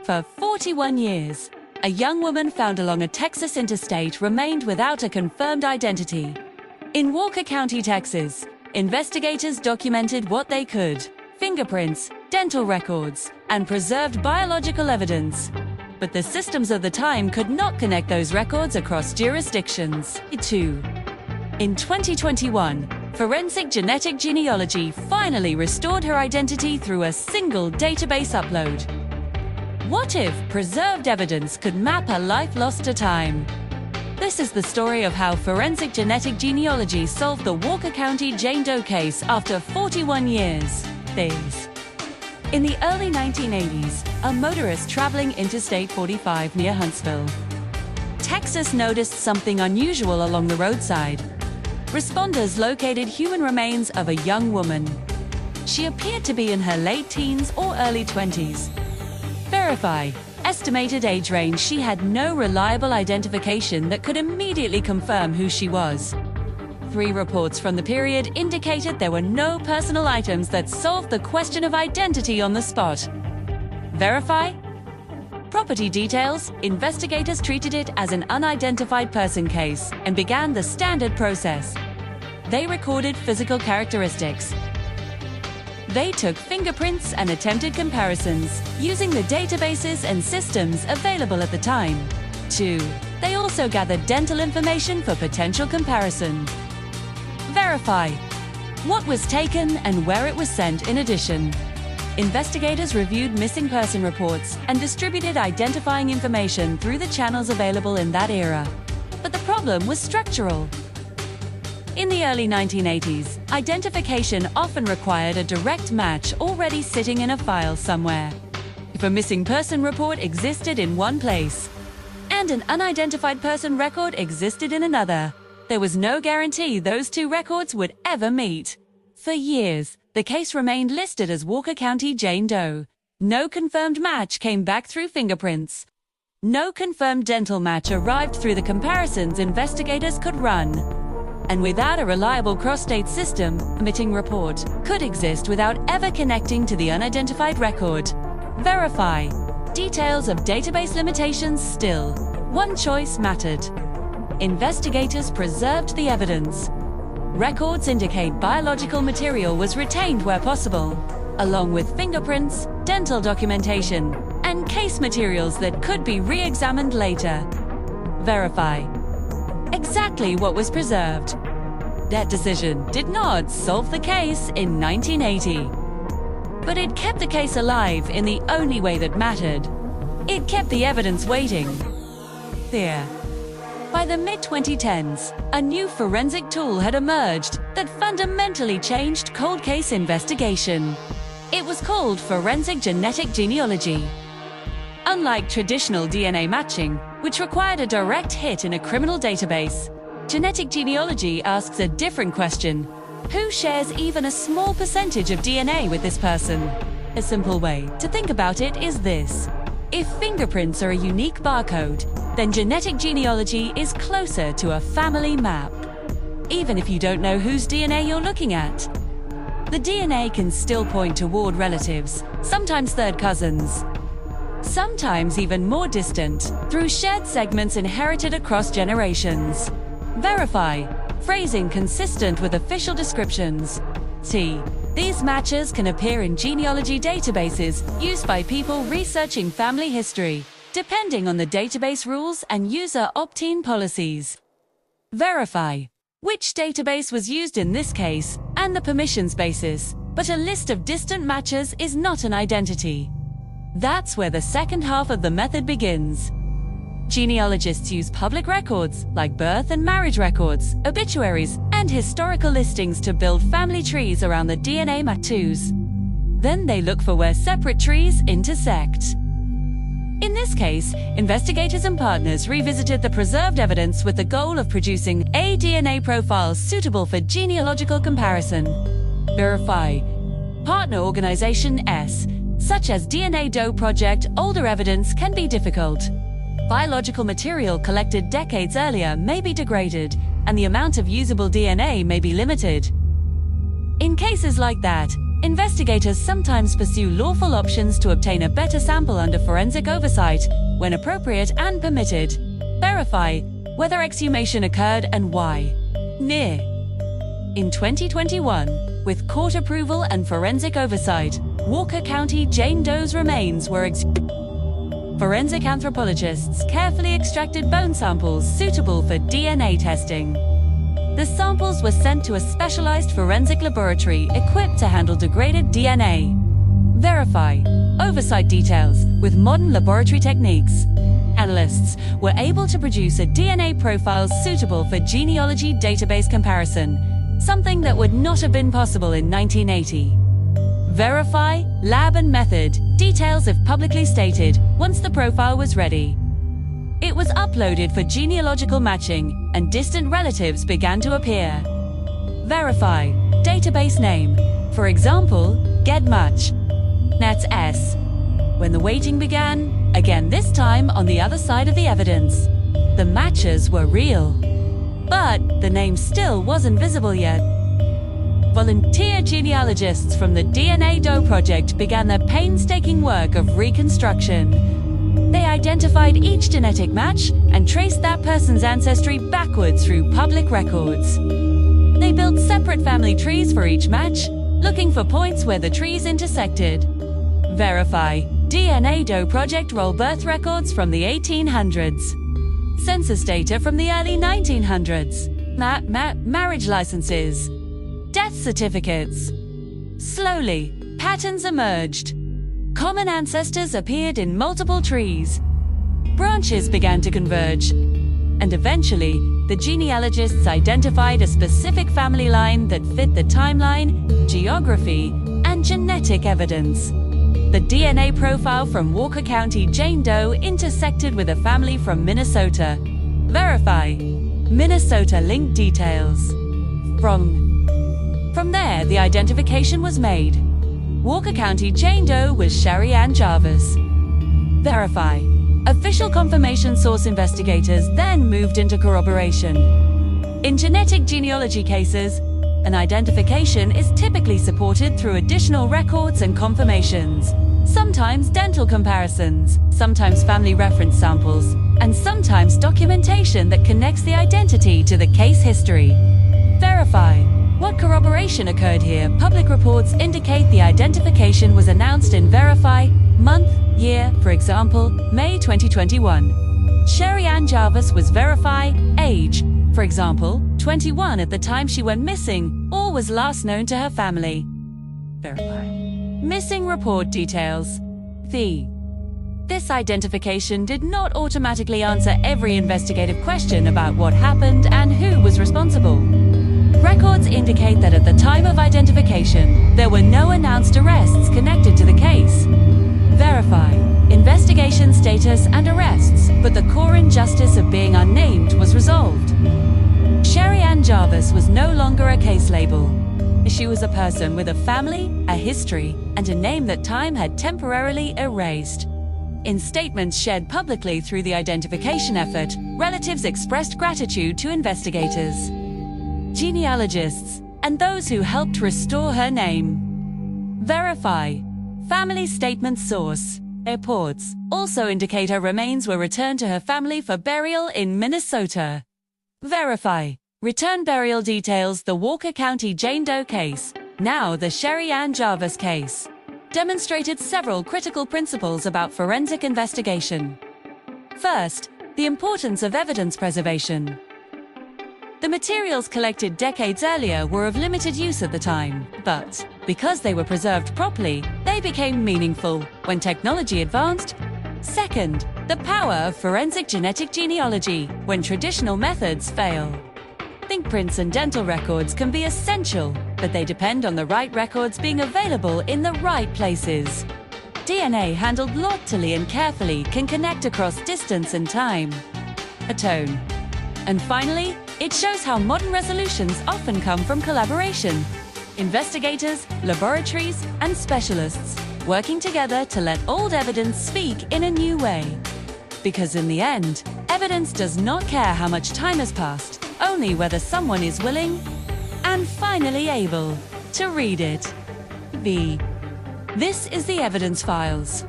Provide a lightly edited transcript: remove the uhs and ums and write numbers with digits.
For 41 years, a young woman found along a Texas interstate remained without a confirmed identity. In Walker County, Texas, investigators documented what they could: fingerprints, dental records, and preserved biological evidence. But the systems of the time could not connect those records across jurisdictions. In 2021, forensic genetic genealogy finally restored her identity through a single database upload. What if preserved evidence could map her life lost to time? This is the story of how forensic genetic genealogy solved the Walker County Jane Doe case after 41 years. In the early 1980s, a motorist traveling Interstate 45 near Huntsville, Texas noticed something unusual along the roadside. Responders located human remains of a young woman. She appeared to be in her late teens or early 20s. Verify. Estimated age range. She had no reliable identification that could immediately confirm who she was. 3 reports from the period indicated there were no personal items that solved the question of identity on the spot. Verify. Property details. Investigators treated it as an unidentified person case and began the standard process. They recorded physical characteristics. They took fingerprints and attempted comparisons using the databases and systems available at the time. 2. They also gathered dental information for potential comparison. Verify. What was taken and where it was sent. In addition, investigators reviewed missing person reports and distributed identifying information through the channels available in that era. But the problem was structural. In the early 1980s, identification often required a direct match already sitting in a file somewhere. If a missing person report existed in one place and an unidentified person record existed in another, there was no guarantee those 2 records would ever meet. For years, the case remained listed as Walker County Jane Doe. No confirmed match came back through fingerprints. No confirmed dental match arrived through the comparisons investigators could run. And without a reliable cross-state system, a missing report could exist without ever connecting to the unidentified record. Verify. Details of database limitations. Still, one choice mattered. Investigators preserved the evidence. Records indicate biological material was retained where possible, along with fingerprints, dental documentation, and case materials that could be re-examined later. Verify. Exactly what was preserved. That decision did not solve the case in 1980. But it kept the case alive in the only way that mattered. It kept the evidence waiting. There. By the mid-2010s, a new forensic tool had emerged that fundamentally changed cold case investigation. It was called forensic genetic genealogy. Unlike traditional DNA matching, which required a direct hit in a criminal database, genetic genealogy asks a different question. Who shares even a small percentage of DNA with this person? A simple way to think about it is this. If fingerprints are a unique barcode, then genetic genealogy is closer to a family map. Even if you don't know whose DNA you're looking at, the DNA can still point toward relatives, sometimes third cousins, sometimes even more distant, through shared segments inherited across generations. Verify. Phrasing consistent with official descriptions. These matches can appear in genealogy databases used by people researching family history, depending on the database rules and user opt-in policies. Verify. Which database was used in this case and the permissions basis, but a list of distant matches is not an identity. That's where the second half of the method begins. Genealogists use public records like birth and marriage records, obituaries, and historical listings to build family trees around the DNA matches. Then they look for where separate trees intersect. In this case, investigators and partners revisited the preserved evidence with the goal of producing a DNA profile suitable for genealogical comparison. Verify. Partner organization S, such as DNA Doe Project, older evidence can be difficult. Biological material collected decades earlier may be degraded, and the amount of usable DNA may be limited. In cases like that, Investigators sometimes pursue lawful options to obtain a better sample under forensic oversight, when appropriate and permitted. Verify whether exhumation occurred and why. Near. In 2021, with court approval and forensic oversight, Walker County Jane Doe's remains were exhumed. Forensic anthropologists carefully extracted bone samples suitable for DNA testing. The samples were sent to a specialized forensic laboratory equipped to handle degraded DNA. Verify oversight details with modern laboratory techniques. Analysts were able to produce a DNA profile suitable for genealogy database comparison, something that would not have been possible in 1980. Verify lab and method details if publicly stated once the profile was ready. It was uploaded for genealogical matching, and distant relatives began to appear. Verify database name, for example, GetMatch. That's S. When the waiting began, again this time on the other side of the evidence, the matches were real. But the name still wasn't visible yet. Volunteer genealogists from the DNA Doe project began their painstaking work of reconstruction. They identified each genetic match and traced that person's ancestry backwards through public records. They built separate family trees for each match, looking for points where the trees intersected. Verify DNA Doe project roll birth records from the 1800s. Census data from the early 1900s. Marriage licenses. Death certificates. Slowly, patterns emerged. Common ancestors appeared in multiple trees. Branches began to converge. And eventually, the genealogists identified a specific family line that fit the timeline, geography, and genetic evidence. The DNA profile from Walker County Jane Doe intersected with a family from Minnesota. Verify Minnesota link details. From there, the identification was made. Walker County Jane Doe was Sherri Ann Jarvis. Verify. Official confirmation source investigators then moved into corroboration. In genetic genealogy cases, an identification is typically supported through additional records and confirmations, sometimes dental comparisons, sometimes family reference samples, and sometimes documentation that connects the identity to the case history. Verify. What corroboration occurred here? Public reports indicate the identification was announced in Verify, month, year, for example, May 2021. Sherri Ann Jarvis was Verify, age, for example, 21 at the time she went missing or was last known to her family. Verify. Missing report details. This identification did not automatically answer every investigative question about what happened and who was responsible. Records indicate that at the time of identification, there were no announced arrests connected to the case. Verify. Investigation status and arrests, but the core injustice of being unnamed was resolved. Sherri Ann Jarvis was no longer a case label. She was a person with a family, a history, and a name that time had temporarily erased. In statements shared publicly through the identification effort, relatives expressed gratitude to investigators, genealogists, and those who helped restore her name. Verify. Family statement source. Reports also indicate her remains were returned to her family for burial in Minnesota. Verify. Return burial details. The Walker County Jane Doe case, now the Sherri Ann Jarvis case, demonstrated several critical principles about forensic investigation. First, the importance of evidence preservation. The materials collected decades earlier were of limited use at the time, but because they were preserved properly, they became meaningful when technology advanced. Second, the power of forensic genetic genealogy when traditional methods fail. Fingerprints and dental records can be essential, but they depend on the right records being available in the right places. DNA handled loftily and carefully can connect across distance and time. A tone. And finally, it shows how modern resolutions often come from collaboration. Investigators, laboratories, and specialists working together to let old evidence speak in a new way. Because in the end, evidence does not care how much time has passed, only whether someone is willing and finally able to read it. V. This is the evidence files.